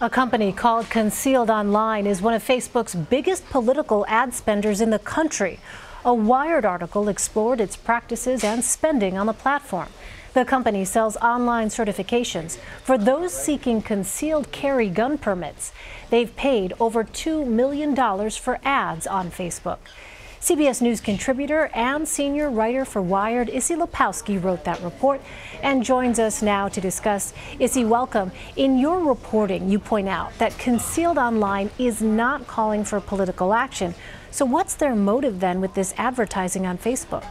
A company called Concealed Online is one of Facebook's biggest political ad spenders in the country. A Wired article explored its practices and spending on the platform. The company sells online certifications for those seeking concealed carry gun permits. They've paid over $2 million for ads on Facebook. CBS News contributor and senior writer for Wired, Issy Lepowski, wrote that report and joins us now to discuss. Issy, welcome. In your reporting, you point out that Concealed Online is not calling for political action. So what's their motive then with this advertising on Facebook?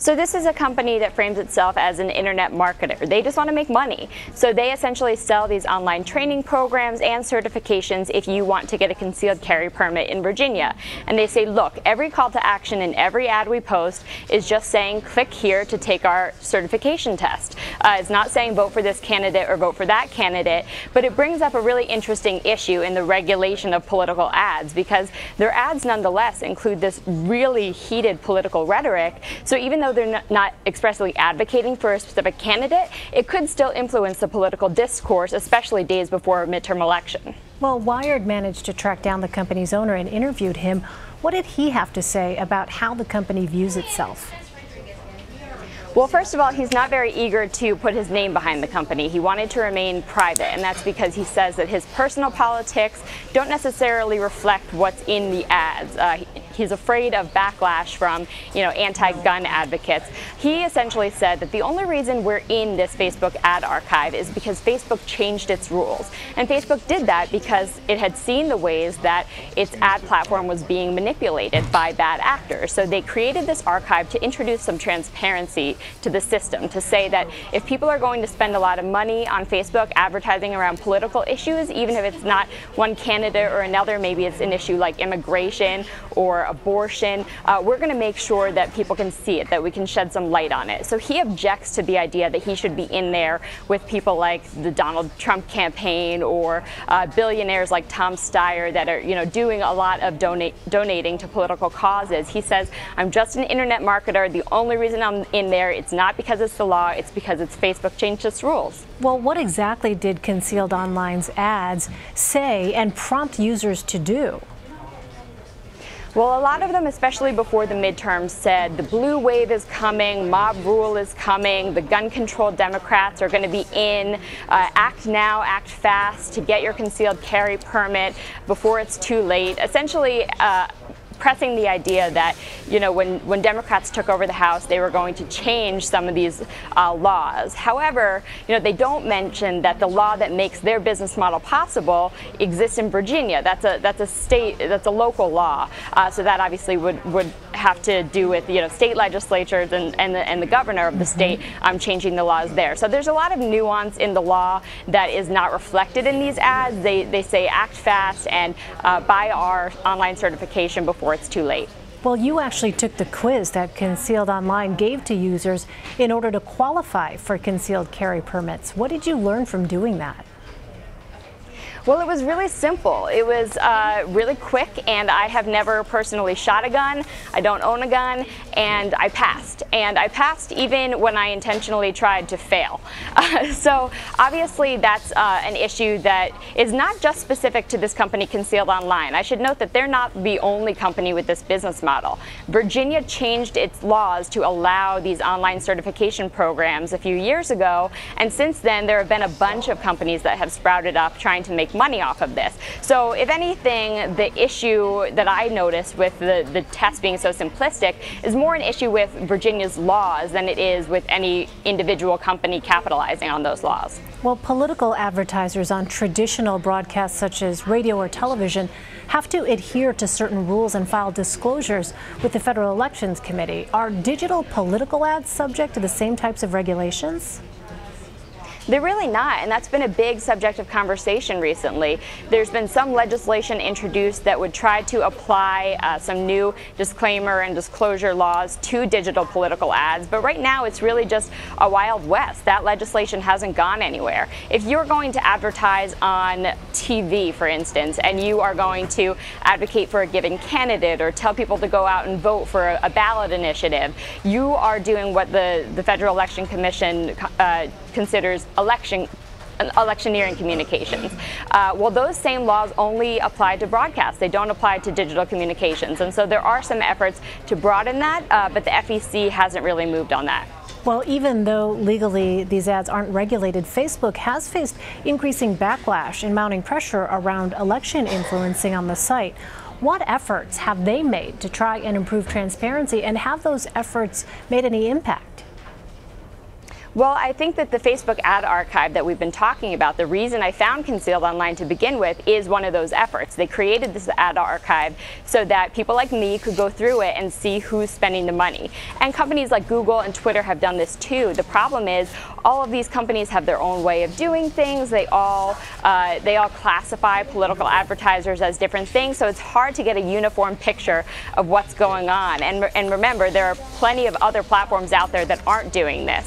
So this is a company that frames itself as an internet marketer. They just want to make money. So they essentially sell these online training programs and certifications if you want to get a concealed carry permit in Virginia. And they say, look, every call to action in every ad we post is just saying, click here to take our certification test. It's not saying vote for this candidate or vote for that candidate, but it brings up a really interesting issue in the regulation of political ads, because their ads nonetheless include this really heated political rhetoric. So even though they're not expressly advocating for a specific candidate, it could still influence the political discourse, especially days before a midterm election. Well, Wired managed to track down the company's owner and interviewed him. What did he have to say about how the company views itself? Well, first of all, he's not very eager to put his name behind the company. He wanted to remain private, and that's because he says that his personal politics don't necessarily reflect what's in the ads. He's afraid of backlash from, anti-gun advocates. He essentially said that the only reason we're in this Facebook ad archive is because Facebook changed its rules. And Facebook did that because it had seen the ways that its ad platform was being manipulated by bad actors. So they created this archive to introduce some transparency to the system, to say that if people are going to spend a lot of money on Facebook advertising around political issues, even if it's not one candidate or another, maybe it's an issue like immigration or abortion, we're going to make sure that people can see it, that we can shed some light on it. So he objects to the idea that he should be in there with people like the Donald Trump campaign or billionaires like Tom Steyer that are, doing a lot of donating to political causes. He says, I'm just an internet marketer. The only reason I'm in there, it's not because it's the law, it's because it's Facebook changed its rules. Well, what exactly did Concealed Online's ads say and prompt users to do? Well, a lot of them, especially before the midterms, said the blue wave is coming, mob rule is coming, the gun-controlled Democrats are going to be in, act now, act fast to get your concealed carry permit before it's too late. Essentially, pressing the idea that, when Democrats took over the House, they were going to change some of these laws. However, they don't mention that the law that makes their business model possible exists in Virginia. That's a local law. So that obviously would have to do with, state legislatures and the governor of the state changing the laws there. So there's a lot of nuance in the law that is not reflected in these ads. They say act fast and buy our online certification before it's too late. Well, you actually took the quiz that Concealed Online gave to users in order to qualify for concealed carry permits. What did you learn from doing that? Well, it was really simple. It was really quick, and I have never personally shot a gun. I don't own a gun, and I passed. And I passed even when I intentionally tried to fail. So obviously that's an issue that is not just specific to this company, Concealed Online. I should note that they're not the only company with this business model. Virginia changed its laws to allow these online certification programs a few years ago, and since then there have been a bunch of companies that have sprouted up trying to make money off of this. So if anything, the issue that I noticed with the test being so simplistic is more an issue with Virginia's laws than it is with any individual company capitalizing on those laws. Well, political advertisers on traditional broadcasts such as radio or television have to adhere to certain rules and file disclosures with the Federal Elections Committee. Are digital political ads subject to the same types of regulations? They're really not, and that's been a big subject of conversation recently. There's been some legislation introduced that would try to apply some new disclaimer and disclosure laws to digital political ads, but right now it's really just a wild west. That legislation hasn't gone anywhere. If you're going to advertise on TV, for instance, and you are going to advocate for a given candidate or tell people to go out and vote for a ballot initiative, you are doing what the Federal Election Commission considers election electioneering communications. Well, those same laws only apply to broadcast. They don't apply to digital communications. And so there are some efforts to broaden that, but the FEC hasn't really moved on that. Well, even though legally these ads aren't regulated, Facebook has faced increasing backlash and mounting pressure around election influencing on the site. What efforts have they made to try and improve transparency, and have those efforts made any impact? Well, I think that the Facebook ad archive that we've been talking about, the reason I found Concealed Online to begin with, is one of those efforts. They created this ad archive so that people like me could go through it and see who's spending the money. And companies like Google and Twitter have done this too. The problem is all of these companies have their own way of doing things. They all classify political advertisers as different things, so it's hard to get a uniform picture of what's going on. And remember, there are plenty of other platforms out there that aren't doing this.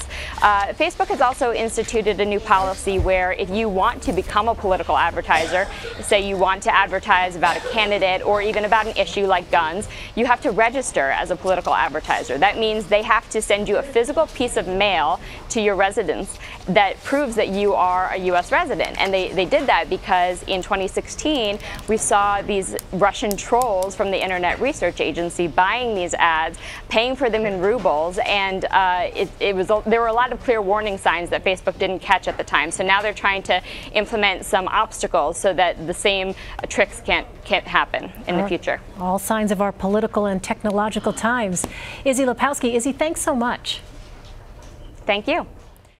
Facebook has also instituted a new policy where if you want to become a political advertiser, say you want to advertise about a candidate or even about an issue like guns, you have to register as a political advertiser. That means they have to send you a physical piece of mail to your residence that proves that you are a U.S. resident. And they did that because in 2016, we saw these Russian trolls from the Internet Research Agency buying these ads, paying for them in rubles, and there were a lot of clear warning signs that Facebook didn't catch at the time. So now they're trying to implement some obstacles so that the same tricks can't happen in the future. All signs of our political and technological times. Izzy Lepowski. Izzy, thanks so much. Thank you.